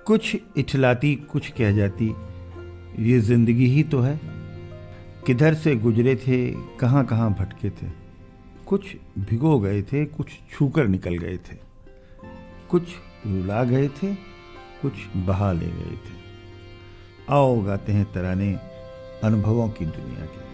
कुछ इठलाती कुछ कह जाती, ये जिंदगी ही तो है। किधर से गुजरे थे, कहाँ कहाँ भटके थे। कुछ भिगो गए थे, कुछ छूकर निकल गए थे। कुछ रुला गए थे, कुछ बहा ले गए थे। आओ गाते हैं तराने अनुभवों की दुनिया के।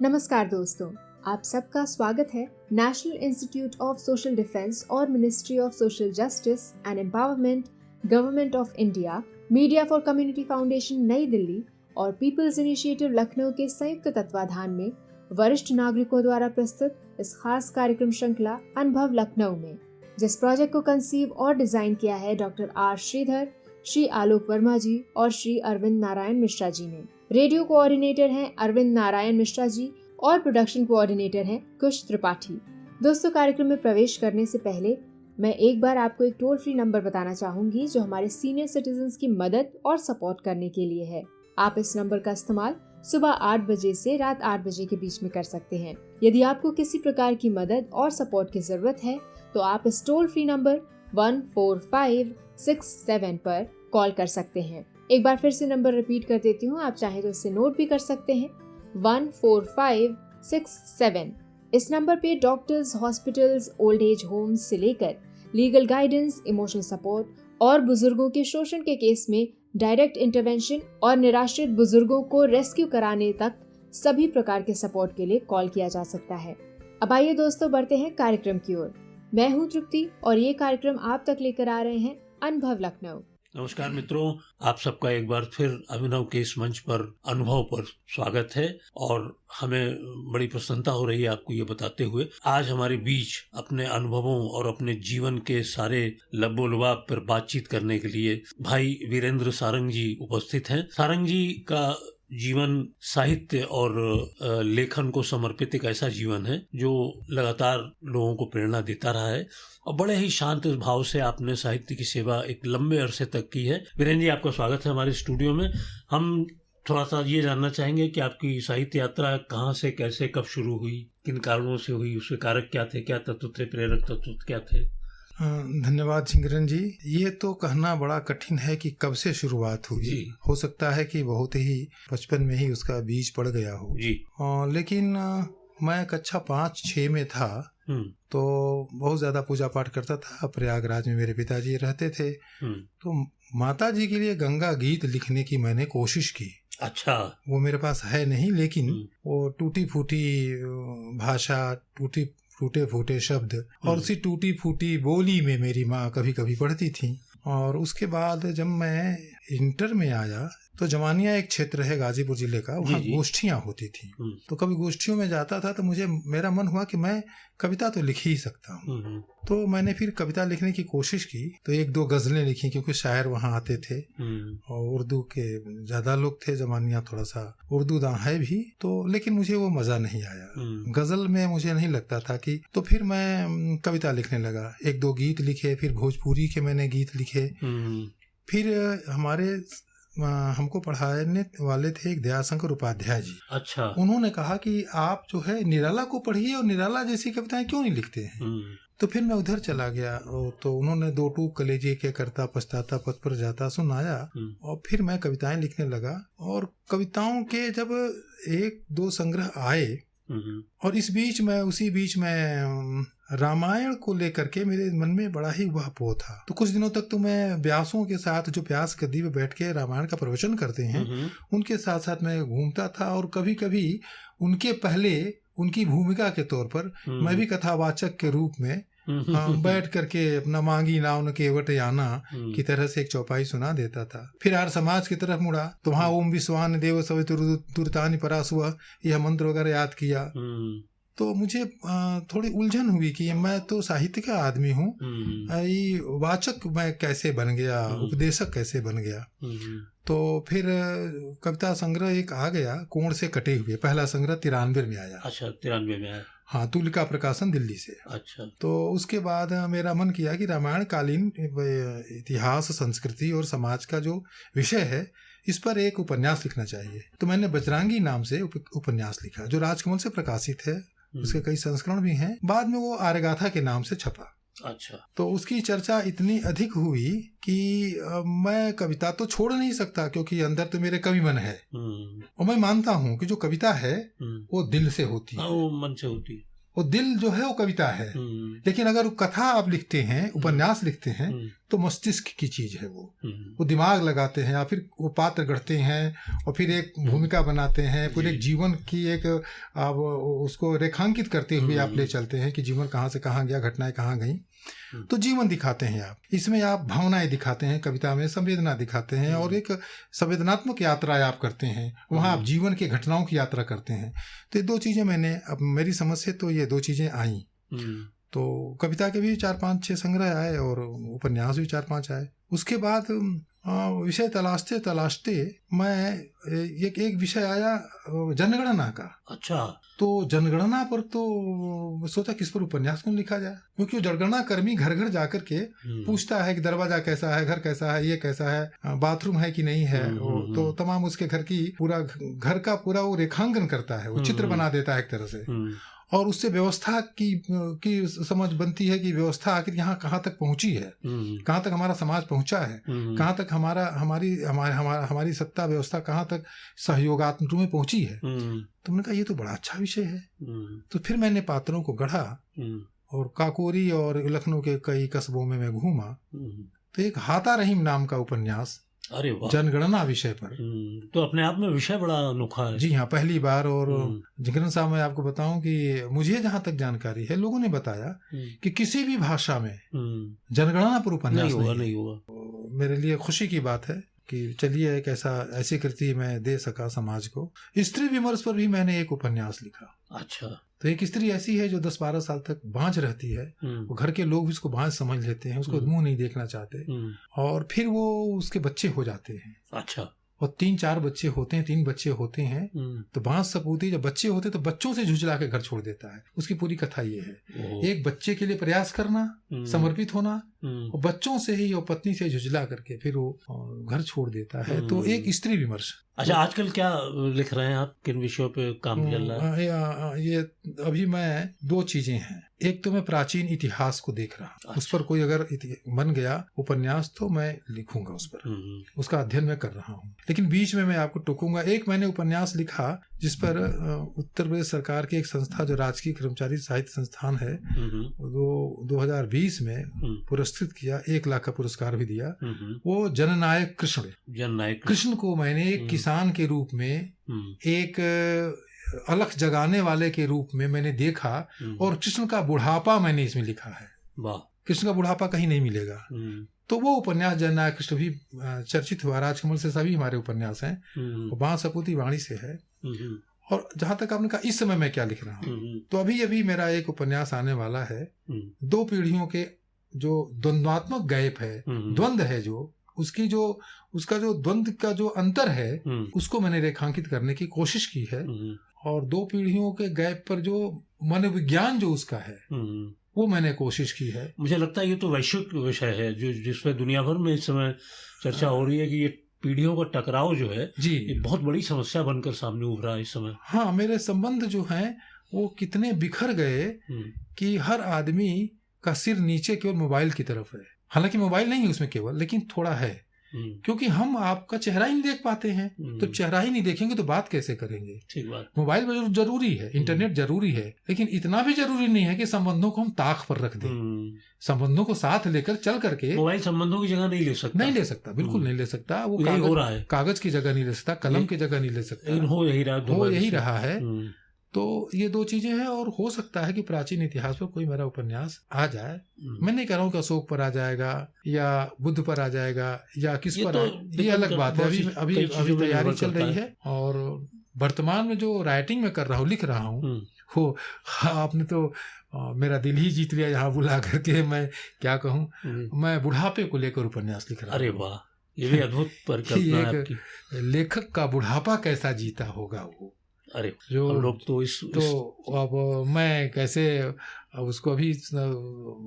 नमस्कार दोस्तों, आप सबका स्वागत है national institute of social defence और ministry of social justice and empowerment, government of India, media for community foundation New Delhi और पीपल्स इनिशिएटिव लखनऊ के संयुक्त तत्वाधान में वरिष्ठ नागरिकों द्वारा प्रस्तुत इस खास कार्यक्रम श्रृंखला अनुभव लखनऊ में, जिस प्रोजेक्ट को कंसीव और डिजाइन किया है डॉक्टर आर श्रीधर, श्री आलोक वर्मा जी और श्री अरविंद नारायण मिश्रा जी ने। रेडियो कोऑर्डिनेटर हैं अरविंद नारायण मिश्रा जी और प्रोडक्शन कोऑर्डिनेटर हैं कुश त्रिपाठी। दोस्तों, कार्यक्रम में प्रवेश करने से पहले मैं एक बार आपको एक टोल फ्री नंबर बताना चाहूंगी जो हमारे सीनियर सिटीजन्स की मदद और सपोर्ट करने के लिए है। आप इस नंबर का इस्तेमाल सुबह 8 बजे से रात 8 बजे के बीच में कर सकते हैं। यदि आपको किसी प्रकार की मदद और सपोर्ट की जरूरत है तो आप इस टोल फ्री नंबर 14567 पर कॉल कर सकते हैं। एक बार फिर से नंबर रिपीट कर देती हूँ, आप चाहें तो इसे नोट भी कर सकते हैं। 14567। इस नंबर पे doctors, hospitals, old age homes से लेकर लीगल गाइडेंस, इमोशनल सपोर्ट और बुजुर्गों के शोषण के केस में डायरेक्ट इंटरवेंशन और निराश्रित बुजुर्गों को रेस्क्यू कराने तक सभी प्रकार के सपोर्ट के लिए कॉल किया जा सकता है। अब आइए दोस्तों, बढ़ते हैं कार्यक्रम की ओर। मैं हूँ तृप्ति और ये कार्यक्रम आप तक लेकर आ रहे हैं अनुभव लखनऊ। नमस्कार मित्रों, आप सबका एक बार फिर अभिनव के इस मंच पर अनुभव पर स्वागत है और हमें बड़ी प्रसन्नता हो रही है आपको ये बताते हुए आज हमारे बीच अपने अनुभवों और अपने जीवन के सारे लबोलुबाब पर बातचीत करने के लिए भाई वीरेंद्र सारंग जी उपस्थित हैं। सारंग जी का जीवन साहित्य और लेखन को समर्पित एक ऐसा जीवन है जो लगातार लोगों को प्रेरणा देता रहा है और बड़े ही शांत भाव से आपने साहित्य की सेवा एक लंबे अरसे तक की है। वीरेंद्र जी, आपका स्वागत है हमारे स्टूडियो में। हम थोड़ा सा ये जानना चाहेंगे कि आपकी साहित्य यात्रा कहाँ से, कैसे, कब शुरू हुई, किन कारणों से हुई, उसके कारक क्या थे, क्या तत्व थे, प्रेरक तत्व क्या थे? धन्यवाद सिंगरन जी। ये तो कहना बड़ा कठिन है कि कब से शुरुआत हुई। हो सकता है कि बहुत ही बचपन में ही उसका बीज पड़ गया हो जी। लेकिन मैं कक्षा 5-6 में था तो बहुत ज्यादा पूजा पाठ करता था। प्रयागराज में मेरे पिताजी रहते थे तो माता जी के लिए गंगा गीत लिखने की मैंने कोशिश की। अच्छा। वो मेरे पास है नहीं, लेकिन वो टूटी फूटी भाषा, टूटे फूटे शब्द और उसी टूटी फूटी बोली में मेरी माँ कभी कभी पढ़ती थी। और उसके बाद जब मैं इंटर में आया तो जमानिया एक क्षेत्र है गाजीपुर जिले का, वहाँ गोष्ठियाँ होती थी। तो कभी गोष्ठियों में जाता था तो मेरा मन हुआ कि मैं कविता तो लिख ही सकता हूँ। तो मैंने फिर कविता लिखने की कोशिश की तो 1-2 गजलें लिखी, क्योंकि शायर वहाँ आते थे और उर्दू के ज्यादा लोग थे। जमानिया थोड़ा सा उर्दू दां है भी, तो लेकिन मुझे वो मजा नहीं आया। गजल में मुझे नहीं लगता था कि, तो फिर मैं कविता लिखने लगा। 1-2 गीत लिखे, फिर भोजपुरी के मैंने गीत लिखे। फिर हमको पढ़ाने वाले थे एक दयाशंकर उपाध्याय जी। अच्छा। उन्होंने कहा कि आप जो है निराला को पढ़िए और निराला जैसी कविताएं क्यों नहीं लिखते हैं। तो फिर मैं उधर चला गया तो उन्होंने 2 टूक कलेजे के करता पछताता पथ पर जाता सुनाया और फिर मैं कविताएं लिखने लगा। और कविताओं के जब 1-2 संग्रह आए और उसी बीच में रामायण को लेकर के मेरे मन में बड़ा ही उहापोह था। तो कुछ दिनों तक तो मैं व्यासों के साथ, जो व्यास गद्दी पे बैठ के रामायण का प्रवचन करते हैं, उनके साथ साथ मैं घूमता था और कभी कभी उनके पहले उनकी भूमिका के तौर पर मैं भी कथावाचक के रूप में बैठ करके अपना मांगी नाव न केवट याना की तरह से एक चौपाई सुना देता था। फिर आर्य समाज की तरफ मुड़ा तो वहाँ ओम विश्वान देव सवितुर्तानि परासुआ यह मंत्र वगैरह याद किया। तो मुझे थोड़ी उलझन हुई कि मैं तो साहित्य का आदमी हूँ, वाचक मैं कैसे बन गया, उपदेशक कैसे बन गया। तो फिर कविता संग्रह एक आ गया, कोण से कटे हुए, पहला संग्रह 93 में आया। अच्छा, 93 में आया। हाँ, तुलिका प्रकाशन दिल्ली से। अच्छा। तो उसके बाद मेरा मन किया कि रामायण कालीन इतिहास, संस्कृति और समाज का जो विषय है इस पर एक उपन्यास लिखना चाहिए। तो मैंने बजरंगी नाम से उपन्यास लिखा जो राजकमल से प्रकाशित है। उसके कई संस्करण भी हैं। बाद में वो आर्यगाथा के नाम से छपा। अच्छा। तो उसकी चर्चा इतनी अधिक हुई कि मैं कविता तो छोड़ नहीं सकता, क्योंकि अंदर तो मेरे कवि मन है और मैं मानता हूँ कि जो कविता है वो दिल से होती है, वो मन से होती है, वो दिल जो है वो कविता है। लेकिन अगर कथा आप लिखते हैं, उपन्यास लिखते हैं, तो मस्तिष्क की चीज है वो दिमाग लगाते हैं, या फिर वो पात्र गढ़ते हैं और फिर एक भूमिका बनाते हैं, फिर एक जीवन की एक आप उसको रेखांकित करते हुए आप ले चलते हैं कि जीवन कहाँ से कहाँ गया, घटनाएं कहाँ गई, तो जीवन दिखाते हैं आप। इसमें आप भावनाएं दिखाते हैं, कविता में संवेदना दिखाते हैं और एक संवेदनात्मक यात्रा आप करते हैं, वहाँ आप जीवन की घटनाओं की यात्रा करते हैं। तो ये दो चीजें मैंने, अब मेरी समझ से तो ये दो चीजें आई। तो कविता के भी 4-5-6 संग्रह आए और उपन्यास भी 4-5 आए। उसके बाद विषय तलाशते तलाशते मैं एक विषय आया जनगणना का। अच्छा। तो जनगणना पर तो सोचा किस पर उपन्यास क्यों लिखा जाए, क्योंकि जनगणना कर्मी घर घर जाकर के पूछता है कि दरवाजा कैसा है, घर कैसा है, ये कैसा है, बाथरूम है कि नहीं है, तो तमाम उसके घर की पूरा घर का पूरा वो रेखांकन करता है, वो चित्र बना देता है एक तरह से, और उससे व्यवस्था की समझ बनती है कि व्यवस्था आखिर यहाँ कहाँ तक पहुंची है, कहाँ तक हमारा समाज पहुंचा है, कहाँ तक हमारी सत्ता व्यवस्था कहाँ तक सहयोगात्मक में पहुंची है। तो मैंने कहा ये तो बड़ा अच्छा विषय है। तो फिर मैंने पात्रों को गढ़ा और काकोरी और लखनऊ के कई कस्बों में मैं घूमा, तो एक हाता रहीम नाम का उपन्यास जनगणना विषय पर, तो अपने आप में विषय बड़ा अनोखा है। जी हाँ, पहली बार। और जिगरन साहब, मैं आपको बताऊं कि मुझे जहाँ तक जानकारी है, लोगों ने बताया कि किसी भी भाषा में जनगणना पर उपन्यास नहीं होगा। मेरे लिए खुशी की बात है कि चलिए एक ऐसी कृति मैं दे सका समाज को। स्त्री विमर्श पर भी मैंने एक उपन्यास लिखा। अच्छा। तो एक स्त्री ऐसी है जो 10-12 साल तक बांझ रहती है, वो घर के लोग भी उसको बांझ समझ लेते हैं, उसको मुंह नहीं देखना चाहते, और फिर वो उसके बच्चे हो जाते हैं। अच्छा। और 3-4 बच्चे होते हैं, 3 बच्चे होते हैं, तो बांझ सपूती जब बच्चे होते तो बच्चों से झुंझला के घर छोड़ देता है। उसकी पूरी कथा ये है, एक बच्चे के लिए प्रयास करना, समर्पित होना, और बच्चों से ही और पत्नी से झुंझला करके फिर वो घर छोड़ देता है। तो एक स्त्री विमर्श। अच्छा, आजकल क्या लिख रहे हैं आप, किन विषयों पे काम चल रहा है? ये अभी मैं 2 चीजें हैं। एक तो मैं प्राचीन इतिहास को देख रहा हूँ। अच्छा। उस पर कोई अगर बन गया उपन्यास तो मैं लिखूंगा उस पर, उसका अध्ययन मैं कर रहा हूँ। लेकिन बीच में मैं आपको टोकूंगा। एक मैंने उपन्यास लिखा जिस पर उत्तर प्रदेश सरकार की एक संस्था जो राजकीय कर्मचारी साहित्य संस्थान है, 2020 में पुरस्कृत किया, 1 लाख का पुरस्कार भी दिया। वो जननायक कृष्ण को मैंने एक किसान के रूप में, एक अलख जगाने वाले के रूप में मैंने देखा, और कृष्ण का बुढ़ापा मैंने इसमें लिखा है। वाह। कृष्ण का बुढ़ापा कहीं नहीं मिलेगा। तो वो उपन्यास जननायक कृष्ण भी चर्चित हुआ। राजकमल से सभी हमारे उपन्यास हैं, बांस सपूती वाणी से है। और जहां तक आपने कहा इस समय मैं क्या लिख रहा हूँ, तो अभी मेरा एक उपन्यास आने वाला है। 2 पीढ़ियों के जो द्वंद्वात्मक गैप है, द्वंद्व है, जो उसका जो द्वंद्व का जो अंतर है, उसको मैंने रेखांकित करने की कोशिश की है। और 2 पीढ़ियों के गैप पर जो मनोविज्ञान जो उसका है, वो मैंने कोशिश की है। मुझे लगता है ये तो वैश्विक विषय है, जो जिसपे दुनिया भर में इस समय चर्चा हो रही है कि ये पीढ़ियों का टकराव जो है जी, ये बहुत बड़ी समस्या बनकर सामने उभरा है इस समय। हाँ, मेरे संबंध जो हैं वो कितने बिखर गए कि हर आदमी का सिर नीचे केवल मोबाइल की तरफ है। हालांकि मोबाइल नहीं है उसमें केवल, लेकिन थोड़ा है, क्योंकि हम आपका चेहरा ही नहीं देख पाते हैं। तो चेहरा ही नहीं देखेंगे तो बात कैसे करेंगे? ठीक बात। मोबाइल जरूरी है, इंटरनेट जरूरी है, लेकिन इतना भी जरूरी नहीं है कि संबंधों को हम ताक पर रख दें। संबंधों को साथ लेकर चल करके, मोबाइल संबंधों की जगह नहीं ले सकता, बिल्कुल नहीं ले सकता। वो हो रहा है, कागज की जगह नहीं ले सकता, कलम की जगह नहीं ले सकता, हो यही रहा है। तो ये 2 चीजें हैं। और हो सकता है कि प्राचीन इतिहास पर कोई मेरा उपन्यास आ जाए। मैं नहीं कह रहा हूँ कि अशोक पर आ जाएगा या बुद्ध पर आ जाएगा या किस पर, ये अलग बात है। अभी तैयारी चल रही है। और वर्तमान में जो राइटिंग में कर रहा हूँ, लिख रहा हूँ, हो आपने तो मेरा दिल ही जीत लिया यहाँ बुला करके। मैं क्या कहूँ, मैं बुढ़ापे को लेकर उपन्यास लिख रहा हूँ। अरे वाह, ये भी अद्भुत परिकल्पना है आपकी। लेखक का बुढ़ापा कैसा जीता होगा वो। अरे जो हम लोग तो अब मैं कैसे, अब उसको अभी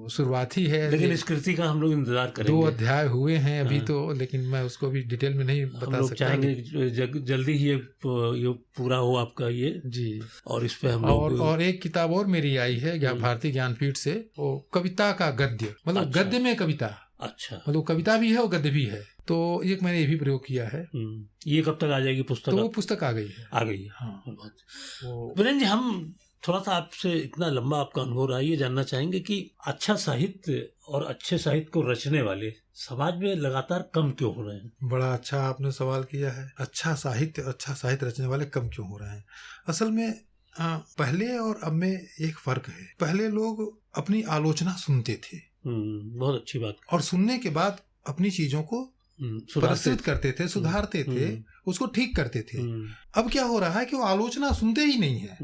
शुरुआत ही है, लेकिन इस कृति का हम लोग इंतजार करेंगे। 2 अध्याय हुए हैं अभी तो, लेकिन मैं उसको भी डिटेल में नहीं बता सकता। हम लोग चाहेंगे जल्दी ही ये पूरा हो आपका ये जी। और इस पे हम लोग और एक किताब और मेरी आई है भारतीय ज्ञानपीठ से, वो कविता का गद्य, मतलब अच्छा। गद्य में कविता। अच्छा, मतलब कविता भी है और गद्य भी है, तो एक मैंने ये भी प्रयोग किया है। ये कब तक आ जाएगी पुस्तक? तो वो पुस्तक आ गई है। हाँ। वीरेंद्र जी, हम थोड़ा सा आपसे, इतना लंबा आपका अनुभव रहा है, ये जानना चाहेंगे कि अच्छा साहित्य और अच्छे साहित्य को रचने वाले समाज में लगातार कम क्यों हो रहे हैं? बड़ा अच्छा आपने सवाल किया है। अच्छा साहित्य रचने वाले कम क्यों हो रहे हैं? असल में पहले और अब में एक फर्क है। पहले लोग अपनी आलोचना सुनते थे, बहुत अच्छी बात, और सुनने के बाद अपनी चीजों को प्रस्तुत करते थे, सुधारते थे, उसको ठीक करते थे। अब क्या हो रहा है कि वो आलोचना सुनते ही नहीं है।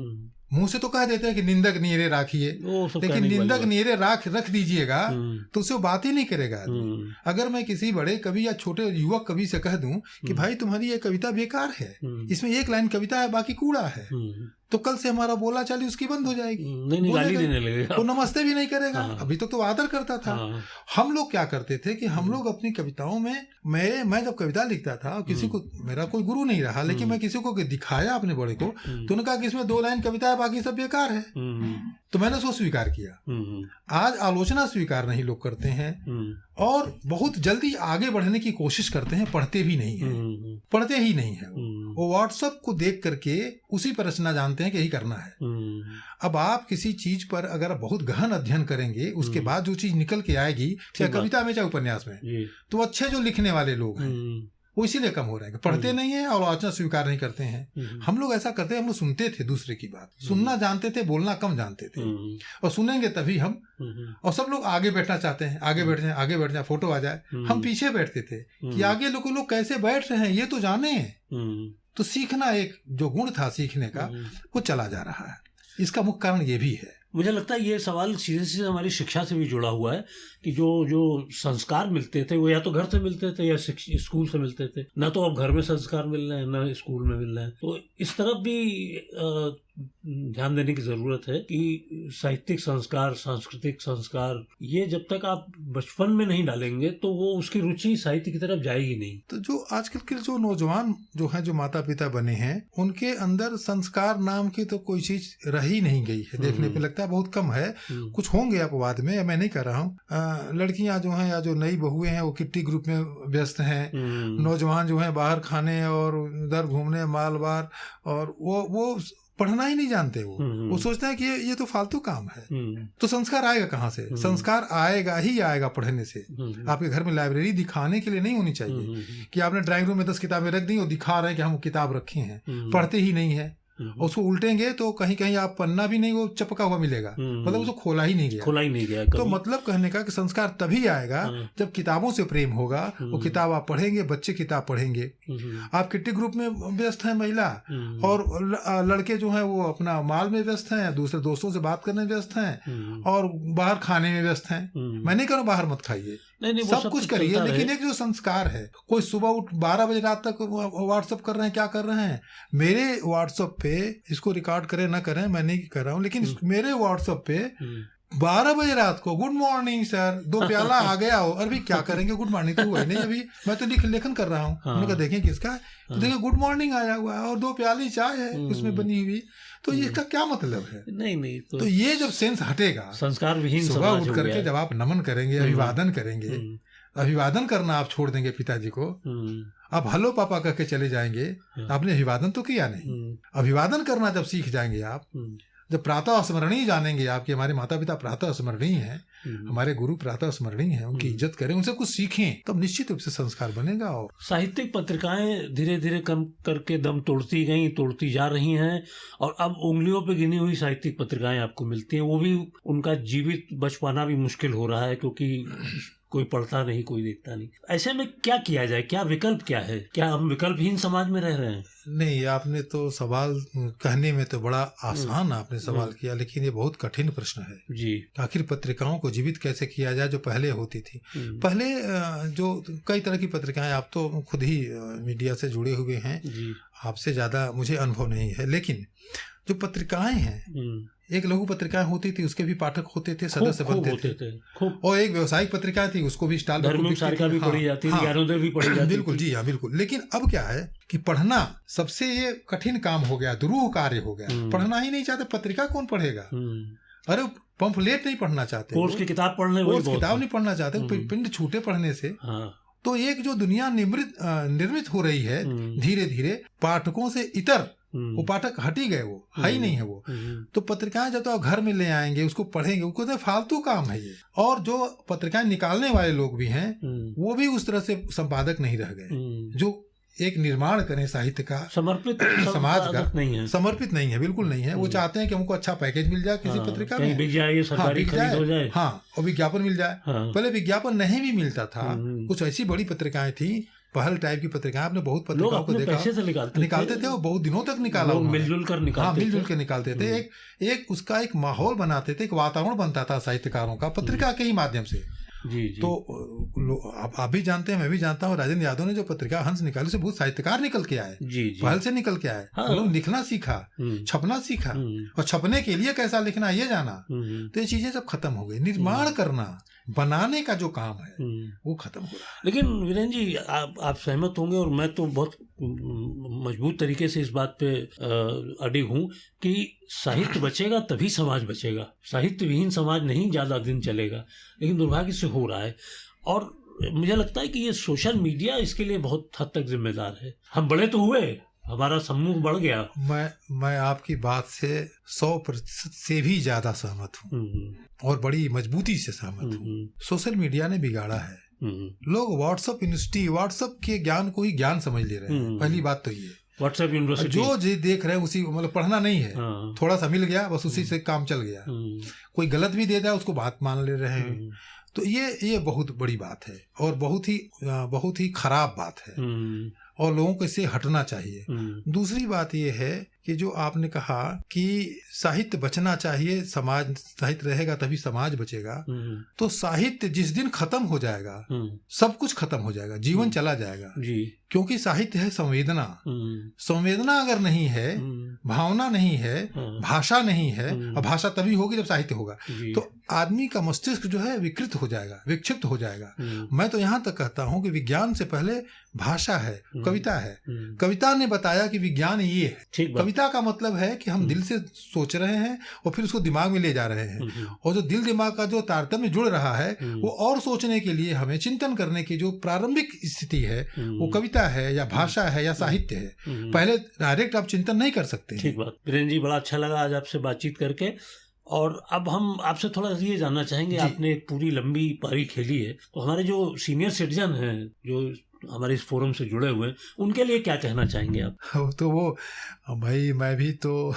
मुंह से तो कह देते हैं कि निंदक नीरे राखिए, लेकिन निंदक नीरे रख दीजिएगा तो उससे वो बात ही नहीं करेगा। अगर मैं किसी बड़े कवि या छोटे युवक कवि से कह दूं कि भाई तुम्हारी ये कविता बेकार है, इसमें 1 लाइन कविता है बाकी कूड़ा है, तो कल से हमारा बोला चाली उसकी बंद हो जाएगी। नहीं, गाली देने लगेगा, वो नमस्ते भी नहीं करेगा। अभी तक तो आदर करता था। हम लोग क्या करते थे कि हम लोग अपनी कविताओं में, मैं जब कविता लिखता था, किसी को, मेरा कोई गुरु नहीं रहा, लेकिन मैं किसी को दिखाया अपने बड़े को, तो उन्होंने कहा कि इसमें 2 लाइन कविता है बाकी सब बेकार है, तो मैंने उसको स्वीकार किया। आज आलोचना स्वीकार नहीं लोग करते हैं और बहुत जल्दी आगे बढ़ने की कोशिश करते हैं, पढ़ते ही नहीं है। वो व्हाट्सएप को देख करके उसी पर रचना जानते हैं कि यही करना है। अब आप किसी चीज पर अगर बहुत गहन अध्ययन करेंगे, उसके बाद जो चीज निकल के आएगी, चाहे कविता में चाहे उपन्यास में, तो अच्छे जो लिखने वाले लोग हैं वो इसीलिए कम हो रहे हैं, पढ़ते नहीं है और आलोचना स्वीकार नहीं करते हैं। हम लोग ऐसा करते हैं, हम लोग सुनते थे दूसरे की बात, सुनना जानते थे, बोलना कम जानते थे, और सुनेंगे तभी हम, और सब लोग आगे बैठना चाहते हैं, आगे बैठ जाए, फोटो आ जाए, हम पीछे बैठते थे कि आगे लोग कैसे बैठ रहे हैं ये तो जाने। तो सीखना, एक जो गुण था सीखने का, वो चला जा रहा है। इसका मुख्य कारण ये भी है। मुझे लगता है ये सवाल सीधे सीधे हमारी शिक्षा से भी जुड़ा हुआ है कि जो संस्कार मिलते थे वो या तो घर से मिलते थे या स्कूल से मिलते थे, ना तो अब घर में संस्कार मिल रहे हैं ना स्कूल में मिल रहे हैं। तो इस तरफ भी ध्यान देने की जरूरत है कि साहित्यिक संस्कार, सांस्कृतिक संस्कार, ये जब तक आप बचपन में नहीं डालेंगे तो वो उसकी रुचि साहित्य की तरफ जाएगी नहीं। तो जो आजकल के जो नौजवान जो हैं, जो माता पिता बने हैं, उनके अंदर संस्कार नाम की तो कोई चीज रही नहीं गई है। देखने पे लगता है बहुत कम है, कुछ होंगे अपवाद में, मैं नहीं कर रहा हूँ। लड़कियां जो हैं या जो नई बहुएं हैं वो किट्टी ग्रुप में व्यस्त हैं, नौजवान जो हैं बाहर खाने और उधर घूमने, माल बार, और वो पढ़ना ही नहीं जानते। वो सोचते हैं कि ये तो फालतू काम है। तो संस्कार आएगा कहाँ से? संस्कार आएगा पढ़ने से। आपके घर में लाइब्रेरी दिखाने के लिए नहीं होनी चाहिए कि आपने ड्राइंग रूम में 10 किताबें रख दी और दिखा रहे हैं कि हम किताब रखे हैं, पढ़ते ही नहीं है। उसको उल्टेंगे तो कहीं कहीं आप पन्ना भी नहीं वो चपका हुआ मिलेगा, मतलब उसको खोला ही नहीं गया तो मतलब कहने का कि संस्कार तभी आएगा जब किताबों से प्रेम होगा। वो किताब आप पढ़ेंगे, बच्चे किताब पढ़ेंगे। आप किट्टी ग्रुप में व्यस्त हैं महिला, और लड़के जो हैं वो अपना माल में व्यस्त हैं, दूसरे दोस्तों से बात करने में व्यस्त हैं, और बाहर खाने में व्यस्त हैं। मैं नहीं कह रहा बाहर मत खाइए, सब कुछ करिए, लेकिन एक जो संस्कार है, कोई सुबह उठ 12 बजे रात तक व्हाट्सएप कर रहे हैं, क्या कर रहे हैं? मेरे व्हाट्सएप पे, इसको रिकॉर्ड करें ना करें मैं नहीं कर रहा हूँ, लेकिन मेरे व्हाट्सएप पे 12 बजे रात को गुड मॉर्निंग सर, 2 प्याला आ गया हो। अभी क्या करेंगे, गुड मॉर्निंग तो हुआ ही नहीं, अभी मैं तो लेखन कर रहा हूँ। उन्होंने कहा देखें किसका है, तो देखें गुड मॉर्निंग आया हुआ है और 2 प्याली चाय है उसमें बनी हुई, तो इसका क्या मतलब है? नहीं तो ये जब सेंस हटेगा, संस्कार विहीन सुबह उठ करके जब आप नमन करेंगे, अभिवादन करेंगे, अभिवादन करना आप छोड़ देंगे पिताजी को, आप हेलो पापा कह के चले जाएंगे, आपने अभिवादन तो किया नहीं। अभिवादन करना जब सीख जाएंगे आप, जब प्रातः स्मरणीय जानेंगे आपके, हमारे माता पिता प्रातः स्मरणीय हैं, हमारे गुरु प्रातः स्मरणीय हैं, उनकी इज्जत करें, उनसे कुछ सीखें, तब निश्चित रूप से संस्कार बनेगा। और साहित्यिक पत्रिकाएं धीरे धीरे कम करके दम तोड़ती जा रही हैं, और अब उंगलियों पे गिनी हुई साहित्यिक पत्रिकाएं आपको मिलती हैं, वो भी उनका जीवित बच पाना भी मुश्किल हो रहा है, क्योंकि कोई पढ़ता नहीं, कोई देखता नहीं। ऐसे में क्या किया जाए, क्या विकल्प क्या है? क्या हम विकल्पहीन समाज में रह रहे हैं? नहीं, आपने तो सवाल कहने में तो बड़ा आसान आपने सवाल किया, लेकिन ये बहुत कठिन प्रश्न है जी। आखिर पत्रिकाओं को जीवित कैसे किया जाए जो पहले होती थी। पहले जो कई तरह की पत्रिकाएं, आप तो खुद ही मीडिया से जुड़े हुए हैं, आपसे ज़्यादा मुझे अनुभव नहीं है, लेकिन जो पत्रिकाएं हैं, एक लघु पत्रिकाएं होती थी, उसके भी पाठक होते थे, सदस्य बनते थे, और एक व्यवसायिक पत्रिका थी, उसको भी स्टाल भी पढ़ी जाती थी, ज्ञानोदय भी पढ़ी जाती बिल्कुल, जी हाँ बिल्कुल। लेकिन अब क्या है कि पढ़ना सबसे ये कठिन काम हो गया, दुरूह कार्य हो गया। पढ़ना ही नहीं चाहते, पत्रिका कौन पढ़ेगा? अरे पंफलेट नहीं पढ़ना चाहते, कोर्स की किताब पढ़ने, कोर्स किताब नहीं पढ़ना चाहते, पिंड छूटे पढ़ने से। तो एक जो दुनिया निर्मित हो रही है धीरे धीरे, पाठकों से इतर वो पाठक हट ही गए, वो है ही नहीं है वो। तो पत्रिकाएं जब तो आप घर में ले आएंगे, उसको पढ़ेंगे, उसको तो फालतू काम है ये। और जो पत्रिकाएं निकालने वाले लोग भी हैं, वो भी उस तरह से संपादक नहीं रह गए जो एक निर्माण करें साहित्य का, समर्पित समाज का नहीं है, समर्पित नहीं है, बिल्कुल नहीं है। वो चाहते हैं कि हमको अच्छा पैकेज मिल जाए किसी पत्रिका में, बिक जाए, सरकारी खरीद हो जाए, हाँ, और विज्ञापन मिल जाए। पहले विज्ञापन नहीं भी मिलता था, कुछ ऐसी बड़ी पत्रिकाएं थी, पहल टाइप की पत्रिकाएं, आपने बहुत पत्रिकाओं को देखा, पैसे से निकालते थे, और बहुत दिनों तक निकाला, मिलजुल कर निकालते थे। एक उसका एक माहौल बनाते थे, एक वातावरण बनता था साहित्यकारों का पत्रिका के ही माध्यम से। जी। तो आप भी जानते हैं, मैं भी जानता हूँ, राजेंद्र यादव ने जो पत्रिका हंस निकाली, से बहुत साहित्यकार निकल के आए, पहल से निकल के आए। उन्होंने लिखना सीखा, छपना सीखा, और छपने के लिए कैसा लिखना ये जाना। तो ये चीजें सब खत्म हो गई। निर्माण करना, बनाने का जो काम है वो खत्म हो रहा है। लेकिन वीरेंद्र जी, आप सहमत होंगे, और मैं तो बहुत मजबूत तरीके से इस बात पे अडिग हूँ कि साहित्य बचेगा तभी समाज बचेगा। साहित्य विहीन समाज नहीं ज़्यादा दिन चलेगा, लेकिन दुर्भाग्य से हो रहा है। और मुझे लगता है कि ये सोशल मीडिया इसके लिए बहुत हद तक जिम्मेदार है। हम बड़े तो हुए, हमारा समूह बढ़ गया। मैं आपकी बात से 100% से भी ज्यादा सहमत हूँ, और बड़ी मजबूती से सहमत हूँ। सोशल मीडिया ने बिगाड़ा है। लोग व्हाट्सएप के ज्ञान को ही ज्ञान समझ ले रहे हैं। पहली बात तो ये, व्हाट्सएप यूनिवर्सिटी जो देख रहे हैं उसी, मतलब पढ़ना नहीं है, थोड़ा सा मिल गया बस, उसी से काम चल गया। कोई गलत भी दे दे उसको बात मान ले रहे हैं। तो ये बहुत बड़ी बात है, और बहुत ही खराब बात है, और लोगों को इससे हटना चाहिए। दूसरी बात ये है कि जो आपने कहा कि साहित्य बचना चाहिए, साहित्य रहेगा तभी समाज बचेगा। तो साहित्य जिस दिन खत्म हो जाएगा, सब कुछ खत्म हो जाएगा, जीवन चला जाएगा जी। क्योंकि साहित्य है संवेदना। संवेदना अगर नहीं है, भावना नहीं है, भाषा नहीं है, और भाषा तभी होगी जब साहित्य होगा, तो आदमी का मस्तिष्क जो है विकृत हो जाएगा, विक्षिप्त हो जाएगा। मैं तो यहाँ तक कहता हूँ कि विज्ञान से पहले भाषा है, कविता है। कविता ने बताया कि विज्ञान ये है। कविता का मतलब है कि हम दिल से सोच रहे हैं और फिर उसको दिमाग में ले जा रहे हैं, और जो दिल दिमाग का जो तारतम्य जुड़ रहा है, वो और सोचने के लिए हमें चिंतन करने की जो प्रारंभिक स्थिति है, वो कविता है या भाषा है या साहित्य है। पहले डायरेक्ट आप चिंतन नहीं कर सकते। ठीक बात वीरेंद्र जी, बड़ा अच्छा लगा आज आपसे बातचीत करके। और अब हम आपसे थोड़ा ये जानना चाहेंगे, आपने एक पूरी लंबी पारी खेली है, तो हमारे जो सीनियर सिटीजन हैं, जो हमारे इस फोरम से जुड़े हुए हैं, उनके लिए क्या कहना चाहेंगे आप? तो वो भाई, मैं भी तो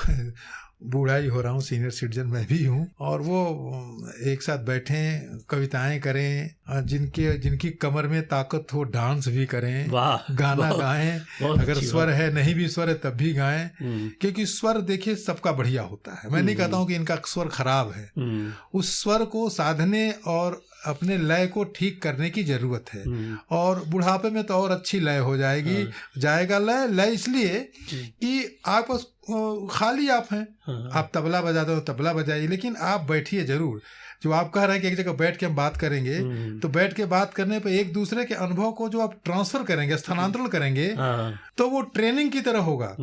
बूढ़ा ही हो रहा हूँ, सीनियर सिटीजन मैं भी हूँ, और वो एक साथ बैठें, कविताएं करें, जिनकी कमर में ताकत हो डांस भी करें, गाना गाएं, अगर स्वर है, नहीं भी स्वर है तब भी गाएं। क्योंकि स्वर देखिए सबका बढ़िया होता है, मैं नहीं कहता हूँ कि इनका स्वर खराब है। उस स्वर को साधने और अपने लय को ठीक करने की जरूरत है, और बुढ़ापे में तो और अच्छी लय हो जाएगा। लय इसलिए कि आप खाली आप हैं, आप तबला बजाते हो तबला बजाइए, लेकिन आप बैठिए जरूर। जो आप कह रहे हैं कि एक जगह बैठ के हम बात करेंगे, तो बैठ के बात करने पे एक दूसरे के अनुभव को जो आप ट्रांसफर करेंगे, स्थानांतरण करेंगे, तो वो ट्रेनिंग की तरह होगा,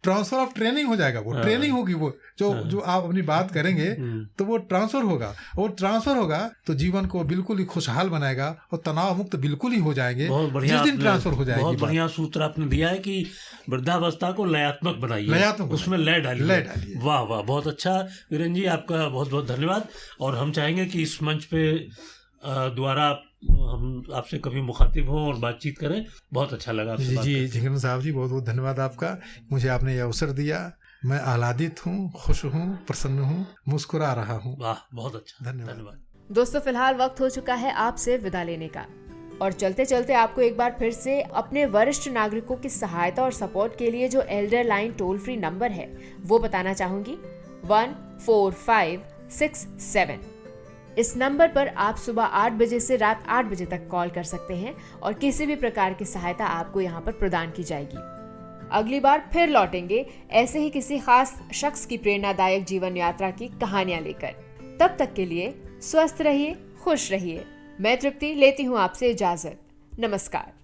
ट्रांसफर ऑफ ट्रेनिंग हो जाएगा। वो ट्रेनिंग होगी, वो जो आप अपनी बात करेंगे तो वो ट्रांसफर होगा, और ट्रांसफर होगा तो जीवन को बिल्कुल ही खुशहाल बनाएगा, और तनाव मुक्त बिल्कुल ही हो जाएंगे जिस दिन ट्रांसफर हो जाएगी। बहुत बढ़िया सूत्र आपने दिया है कि वृद्धावस्था को लयात्मक बनाइए, उसमें लय डालिए। वाह वाह, बहुत अच्छा वीरेंद्र जी, आपका बहुत बहुत धन्यवाद। और हम चाहेंगे कि इस मंच पे दोबारा हम आपसे कभी मुखातिब हों और बातचीत करें। बहुत अच्छा लगा आपसे बात करके। झिंगरन साहब जी, बहुत बहुत धन्यवाद आपका, मुझे आपने ये अवसर दिया। मैं आह्लादित हूँ, खुश हूँ, प्रसन्न हूँ, मुस्कुरा रहा हूँ। वाह, बहुत अच्छा, धन्यवाद। दोस्तों, फिलहाल वक्त हो चुका है आपसे विदा लेने का, और चलते चलते आपको एक बार फिर से अपने वरिष्ठ नागरिकों की सहायता और सपोर्ट के लिए जो Elder line toll free number है वो बताना चाहूंगी, 145667। इस नंबर पर आप सुबह 8 बजे से रात 8 बजे तक कॉल कर सकते हैं और किसी भी प्रकार की सहायता आपको यहाँ पर प्रदान की जाएगी। अगली बार फिर लौटेंगे ऐसे ही किसी खास शख्स की प्रेरणादायक जीवन यात्रा की कहानियां लेकर। तब तक के लिए स्वस्थ रहिए, खुश रहिए। मैं तृप्ति लेती हूँ आपसे इजाजत। नमस्कार।